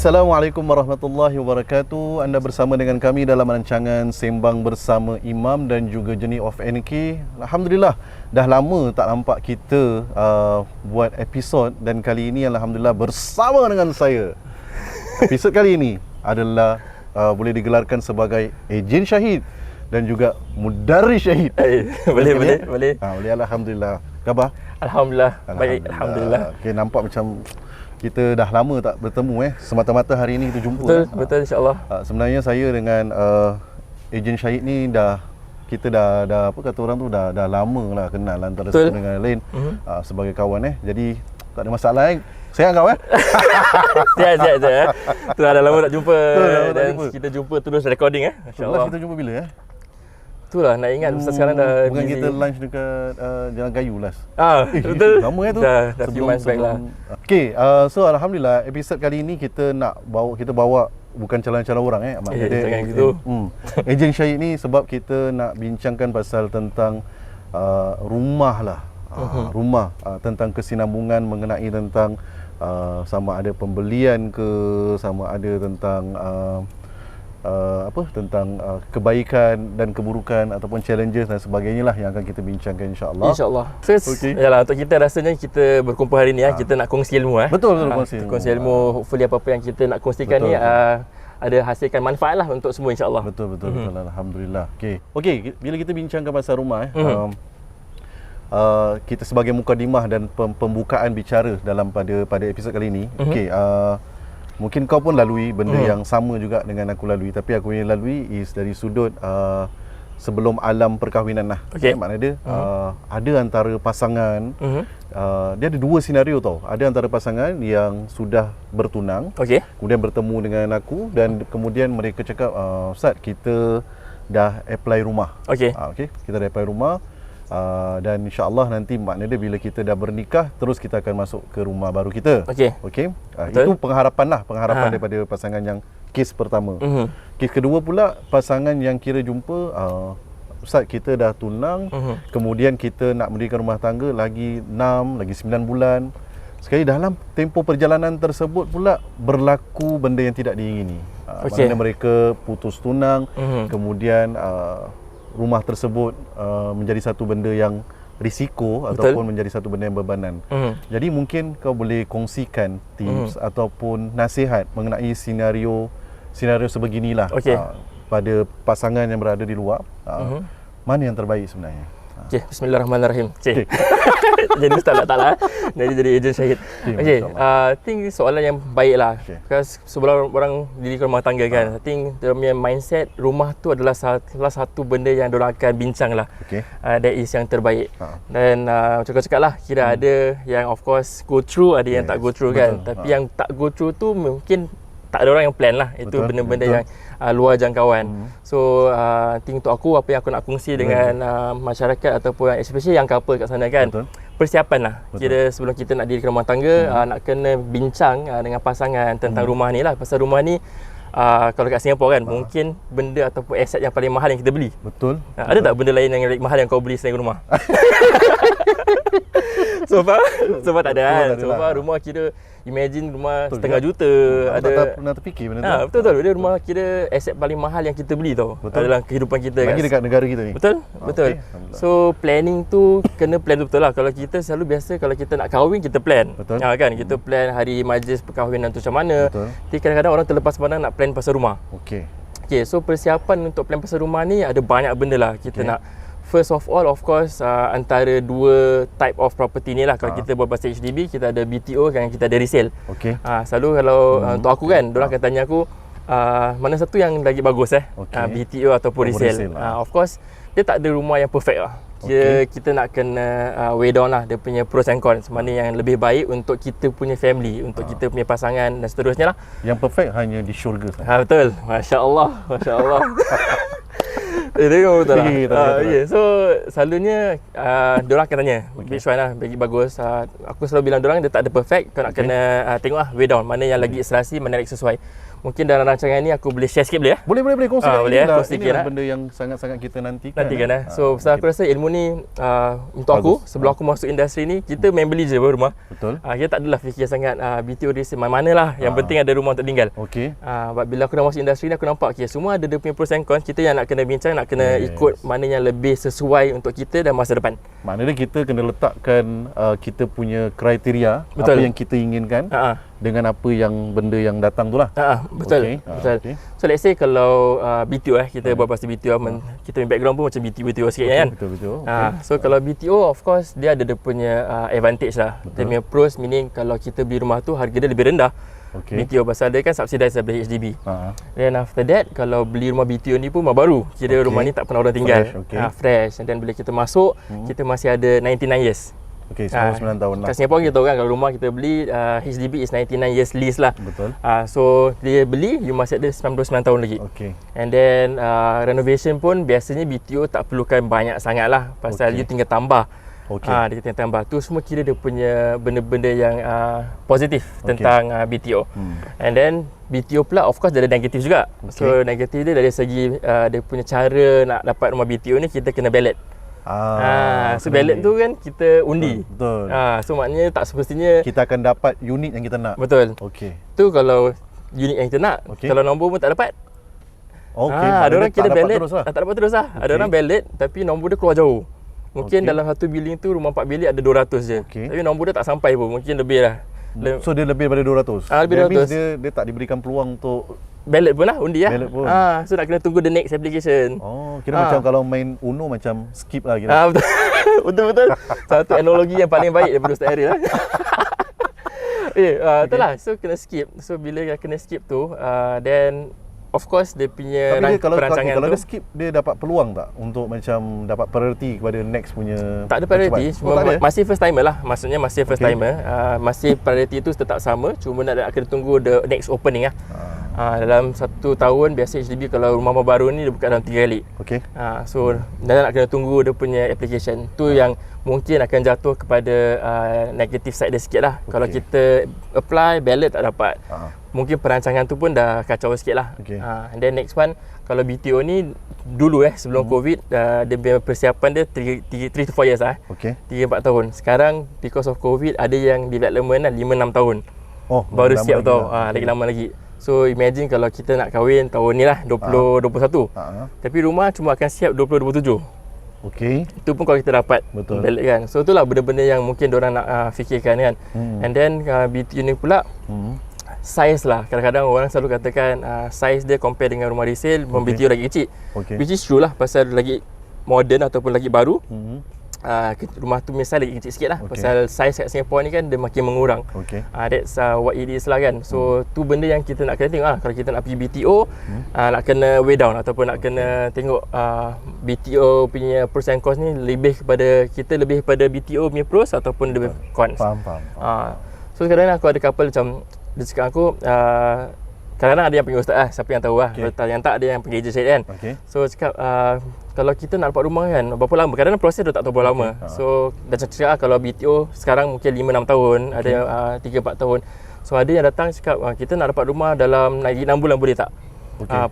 Assalamualaikum warahmatullahi wabarakatuh. Anda bersama dengan kami dalam rancangan Sembang Bersama Imam dan juga Journey of NK. Alhamdulillah, dah lama tak nampak kita buat episod, dan kali ini Alhamdulillah bersama dengan saya. Episod kali ini adalah boleh digelarkan sebagai Ejen Syahid dan juga Mudarris Syahid. Boleh. Boleh, Alhamdulillah. Khabar? Alhamdulillah. Baik, Alhamdulillah. Okay, nampak macam kita dah lama tak bertemu semata-mata hari ini kita jumpa. Betul insya-Allah. Sebenarnya saya dengan Ejen Syahid ni kita dah apa kata orang tu dah lama lah kenal antara satu dengan lain sebagai kawan Jadi tak ada masalah Saya kau Siap. Tu dah lama tak jumpa dan kita jumpa terus recording Masya-Allah. Kita jumpa bila Itulah nak ingat Ustaz sekarang dah bukan busy. Kita lunch dekat Jalan Kayu last. Betul. Lama tu. Dah few months back lah. Okay, so Alhamdulillah episod kali ini kita bawa bukan calon-calon orang jangan gitu. Ejen Syahid ni sebab kita nak bincangkan pasal tentang rumah lah. Rumah, tentang kesinambungan mengenai tentang sama ada pembelian ke, sama ada tentang tentang kebaikan dan keburukan ataupun challenges dan sebagainya lah yang akan kita bincangkan insya-Allah. InsyaAllah. Yalah, untuk kita rasanya kita berkumpul hari ni kita nak kongsi ilmu Betul kongsi ilmu. Hopefully apa-apa yang kita nak kongsikan ni ada hasilkan manfaat lah untuk semua insya-Allah. Betul. Alhamdulillah. Okey, bila kita bincangkan pasal rumah kita sebagai mukadimah dan pembukaan bicara dalam pada episod kali ini. Mungkin kau pun lalui benda yang sama juga dengan aku lalui, tapi aku yang lalui is dari sudut sebelum alam perkahwinan lah. Maknanya dia ada antara pasangan dia ada dua senario tau. Ada antara pasangan yang sudah bertunang, kemudian bertemu dengan aku dan kemudian mereka cakap Ustaz, kita dah apply rumah. Kita dah apply rumah. Dan insya-Allah nanti maknanya bila kita dah bernikah terus kita akan masuk ke rumah baru kita. Itu pengharapan daripada pasangan yang kes pertama. Kes kedua pula pasangan yang kira jumpa Ustaz, kita dah tunang, kemudian kita nak mendirikan rumah tangga lagi 6 lagi 9 bulan. Sekali dalam tempoh perjalanan tersebut pula berlaku benda yang tidak diingini. Maknanya mereka putus tunang, kemudian rumah tersebut menjadi satu benda yang risiko ataupun menjadi satu benda yang bebanan. Jadi mungkin kau boleh kongsikan tips ataupun nasihat mengenai senario sebeginilah pada pasangan yang berada di luar. Mana yang terbaik sebenarnya? Bismillahirrahmanirrahim. Jadi ustaz tak jadi Ejen Syahid. I think soalan yang baik lah. Because sebelum orang diri rumah tangga kan, I think dia punya mindset rumah tu adalah salah satu benda yang diorang akan bincang lah. That is yang terbaik. Dan macam kau cakap lah, kira ada yang of course go through, ada yang tak go through kan. Tapi yang tak go through tu mungkin tak ada orang yang plan lah. Itu benda-benda yang luar jangkauan. So I think untuk aku, apa yang aku nak kongsi dengan masyarakat ataupun especially yang couple kat sana kan, persiapan lah. Kira sebelum kita nak dirikan rumah tangga, nak kena bincang dengan pasangan tentang rumah ni lah. Pasal rumah ni kalau kat Singapura kan, mungkin benda ataupun aset yang paling mahal yang kita beli. Ada tak benda lain yang mahal yang kau beli selain rumah? So far tak ada kan. So far rumah kira imagine rumah setengah juta. Tak pernah terfikir benda tu. Betul. Dia rumah kira aset paling mahal yang kita beli tau dalam kehidupan kita. Lagi dekat negara kita ni. Betul. So planning tu kena plan tu betul lah. Kalau kita selalu biasa kalau kita nak kahwin kita plan. Kan kita plan hari majlis perkahwinan tu macam mana. Tapi kadang-kadang orang terlepas pandang nak plan pasal rumah. So persiapan untuk plan pasal rumah ni ada banyak benda lah. Kita nak first of all, of course, antara dua type of property ni lah. Kalau kita buat pasal HDB, kita ada BTO dan kita ada resale. Selalu kalau untuk aku kan, diorang akan tanya aku mana satu yang lagi bagus BTO ataupun resale. Of course, dia tak ada rumah yang perfect lah. Kita nak kena weigh down lah dia punya pros and cons. Mana yang lebih baik untuk kita punya family, untuk kita punya pasangan dan seterusnya lah. Yang perfect hanya di syurga. Betul. Masya Allah. Tengok betul lah. So selalunya diorang akan tanya which one lah bagi bagus. Aku selalu bilang diorang dia tak ada perfect. Kau nak kena tengok lah weigh down mana yang lagi serasi, mana yang lagi sesuai. mungkin dalam rancangan ni aku boleh share sikit boleh ya? Boleh kongsikan. Boleh ya, kongsi Inilah sikit benda yang sangat-sangat kita nantikan. So pasal aku rasa ilmu ni untuk aku sebelum aku masuk industri ni, kita main beli je rumah. Betul. Kita tak adalah fikir sangat BTO resale mana lah, yang penting ada rumah untuk tinggal. Okey. Bila aku dah masuk industri ni, aku nampak semua ada dia punya pros and cons. Kita yang nak kena bincang, nak kena ikut mana yang lebih sesuai untuk kita dan masa depan. Maknanya kita kena letakkan kita punya kriteria. Betul. Apa yang kita inginkan dengan apa yang benda yang datang tu lah. Betul. Betul. Okay. So let's say kalau BTO kita buat pasal BTO, kita punya background pun macam BTO sikit kan. Betul. So kalau BTO of course dia ada dia punya advantage lah. Dia punya pros meaning kalau kita beli rumah tu harga dia lebih rendah. BTO pasal dia kan subsidized dari HDB. Then after that kalau beli rumah BTO ni pun rumah baru. Kira rumah ni tak pernah orang tinggal. Fresh. And then bila kita masuk, kita masih ada 99 years. Okey, 99 tahun lah. Kat Singapura kita tahu kan kalau rumah kita beli HDB is 99 years lease lah. Betul. So dia beli you masih ada 99 tahun lagi. And then renovation pun biasanya BTO tak perlukan banyak sangat lah. Pasal you tinggal tambah. Dia tinggal tambah. Tu semua kira dia punya benda-benda yang positif tentang BTO. And then BTO pula of course dia ada negatif juga. So negatif dia dari segi dia punya cara nak dapat rumah BTO ni, kita kena ballot. So ballot tu kan kita undi. Betul. So maknanya tak semestinya kita akan dapat unit yang kita nak. Betul. Tu kalau unit yang kita nak. Kalau nombor pun tak dapat. Ada orang kira ballot tak dapat terus lah. Ada orang ballot tapi nombor dia keluar jauh. Mungkin dalam satu building tu rumah 4 bilik ada 200 je. Tapi nombor dia tak sampai pun. Mungkin lebih lah. So dia lebih daripada 200. Lebih 200. Dia tak diberikan peluang untuk ballot pun lah, undi lah. Ballot pun. So nak kena tunggu the next application. Kira macam kalau main Uno macam skip lah kira. Betul. Satu analogi yang paling baik daripada Ustaz Ariel lah. Itulah. So kena skip. So bila kena skip tu, then of course dia punya perancangan kalau tu. dia skip, dia dapat peluang tak untuk macam dapat priority kepada next punya? Tak ada priority, cuma masih first timer lah. Maksudnya masih first timer. Masih priority tu tetap sama, cuma nak kena tunggu the next opening lah. Dalam 1 tahun biasa HDB kalau rumah baru ni dia buka dalam 3 kali. So dah nak kena tunggu dia punya application. Tu yang mungkin akan jatuh kepada negative side dia sikit lah. Kalau kita apply, ballot tak dapat. Mungkin perancangan tu pun dah kacau sikit lah. And then next one, kalau BTO ni dulu sebelum COVID, dia punya persiapan dia 3 to 4 years lah. 3-4 tahun. Sekarang because of COVID ada yang development lah 5-6 tahun. Baru siap tau. Lagi lama lagi. So imagine kalau kita nak kahwin tahun ni lah 2021. Tapi rumah cuma akan siap 2027. Itu pun kalau kita dapat ballot kan. So itulah benda-benda yang mungkin diorang nak fikirkan kan. And then BTO ni pula size lah. Kadang-kadang orang selalu katakan size dia compare dengan rumah resale, BTO lagi kecil. Which is true lah, pasal lagi modern ataupun lagi baru. Rumah tu misal lagi kecil sikit lah. Pasal size kat Singapore ni kan dia makin mengurang. That's what it is lah kan. So tu benda yang kita nak kena tengok lah. Kalau kita nak pergi BTO, nak kena way down ataupun nak kena tengok BTO punya pros and cons ni lebih kepada kita, lebih kepada BTO punya pros ataupun lebih cons. Faham. So sekarang aku ada couple macam dia cakap aku kadang-kadang ada yang panggil ustaz lah, siapa yang tahu lah. Yang tak ada yang panggil agent Syed kan. So cakap kalau kita nak dapat rumah kan berapa lama, kadang-kadang proses dia tak tahu berapa lama. So dah cakap kalau BTO sekarang mungkin 5-6 tahun, ada yang 3-4 tahun. So ada yang datang cakap kita nak dapat rumah dalam 6 bulan boleh tak?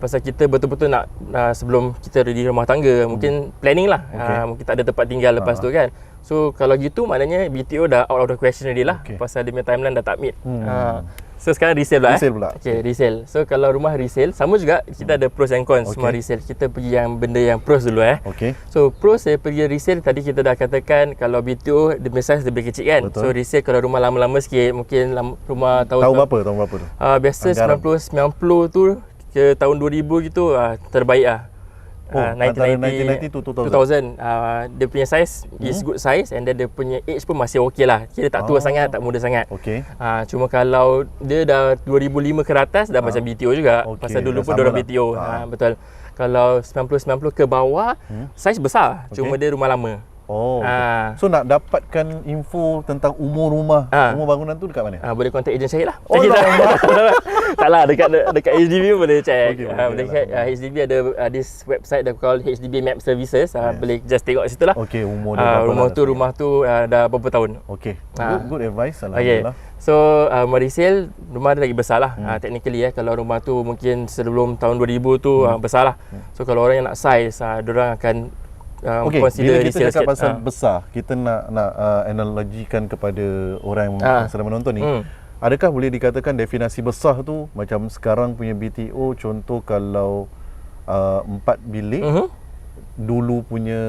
Pasal kita betul-betul nak sebelum kita ready rumah tangga, mungkin planning lah. Mungkin tak ada tempat tinggal lepas tu kan. So kalau gitu maknanya BTO dah out of the question already lah. Pasal dia punya timeline dah tak meet. So sekarang resale pula. Resale. So kalau rumah resale sama juga, kita ada pros and cons semua resale. Kita pergi yang benda yang pros dulu So pros saya pergi resale, tadi kita dah katakan kalau BTO dia size lebih kecil kan. So resale kalau rumah lama-lama sikit, mungkin rumah tahun berapa tu? Biasa 90 tu ke tahun 2000 gitu terbaik lah. 1990 to 2000. Dia punya size is good size, and then dia punya age pun masih okey lah. Kira tak tua sangat, tak muda sangat. Cuma kalau dia dah 2005 ke atas dah macam BTO juga. Pasal dulu pun diorang BTO. Betul. Kalau 90 ke bawah size besar, cuma dia rumah lama. Oh. So nak dapatkan info tentang umur rumah, umur bangunan tu dekat mana? Boleh contact ejen Syahid lah. Oh, Taklah, dekat HDB boleh check. Boleh check. HDB ada this website dia call HDB Map Services. Boleh just tengok situ lah. Okey, umur dia berapa rumah tu dah berapa tahun. Okey. Good advice, alhamdulillah. So rumah resale, rumah dia lagi besar lah. Technically kalau rumah tu mungkin sebelum tahun 2000 tu besar lah. So kalau orang yang nak size, diorang akan bila kita cakap pasal besar, kita nak analogikan kepada orang yang sedang menonton ni. Adakah boleh dikatakan definisi besar tu macam sekarang punya BTO, contoh kalau 4 bilik, dulu punya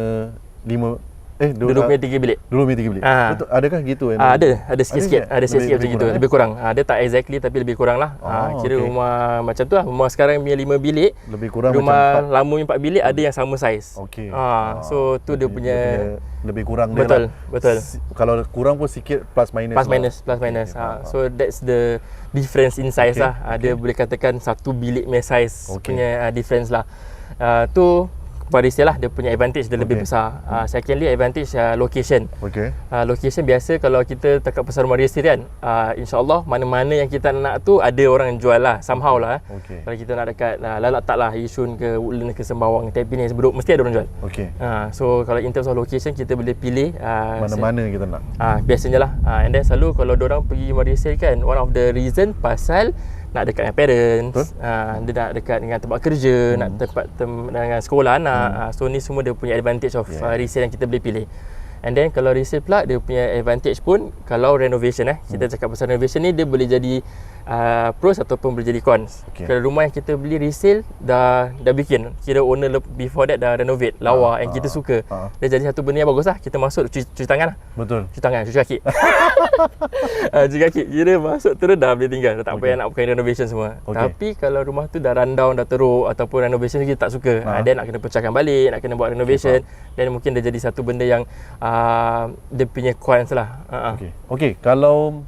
5 dulu punya 3 bilik. Dulu punya 3 bilik. Betul, adakah gitu? Ada sikit-sikit macam gitu. Lebih kurang. Dia tak exactly tapi lebih kurang lah. Kira rumah macam tu lah. Rumah sekarang punya 5 bilik, lebih kurang rumah macam lama punya 4 bilik ada yang sama saiz. Okey. So tu dia punya lebih kurang betul, dia lah. Betul. Kalau kurang pun sikit plus minus. Plus minus. So that's the difference in size lah. Dia boleh katakan satu bilik punya size punya difference lah. Tu pada istilah dia punya advantage dia lebih besar. Secondly advantage location. Location biasa kalau kita dekat pasar rumah resale kan, insya-Allah mana-mana yang kita nak tu ada orang jual lah somehow lah. Kalau kita nak dekat Lalak tak lah Yishun ke Woodlands ke Sembawang, Tampines, Bedok, mesti ada orang jual. So kalau in terms of location kita boleh pilih mana-mana kita nak. Biasanya lah. And then selalu kalau diorang pergi rumah resale kan, one of the reason pasal nak dekat dengan parents, dia nak dekat dengan tempat kerja, nak dengan sekolah anak. So ni semua dia punya advantage of resale yang kita boleh pilih. And then kalau resale pula dia punya advantage pun kalau renovation kita cakap pasal renovation ni dia boleh jadi pros ataupun boleh jadi cons. Kalau rumah yang kita beli resale dah bikin, kira owner before that dah renovate lawa yang kita suka, dia jadi satu benda yang bagus lah. Kita masuk cuci tangan lah. Betul. Cuci tangan, cuci kaki. Cuci kaki, kira masuk terus dah boleh tinggal, tak payah nak bukan renovation semua. Tapi kalau rumah tu dah rundown, dah teruk ataupun renovation kita tak suka, dia nak kena pecahkan balik, nak kena buat renovation, dan mungkin dia jadi satu benda yang dia punya cons lah. Okey, kalau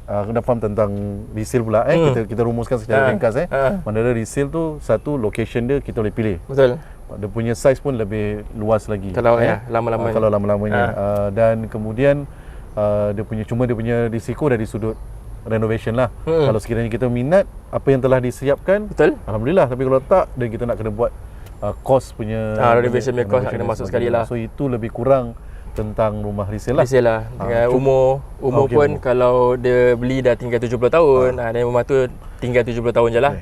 kena faham tentang resale pula kita rumuskan secara ringkas Mana resale tu satu location dia kita boleh pilih. Betul. Dia punya size pun lebih luas lagi. Kalau lama-lamanya. Kalau lama-lamanya dan kemudian dia punya risiko dari sudut renovation lah. Kalau sekiranya kita minat apa yang telah disiapkan, betul, alhamdulillah. Tapi kalau tak, dan kita nak kena buat cost punya renovation punya cost nak kena masuk sekali lah. So itu lebih kurang tentang rumah resale lah. Resale lah. Dengan umur pun kalau dia beli dah tinggal 70 tahun, dan rumah tu tinggal 70 tahun je lah.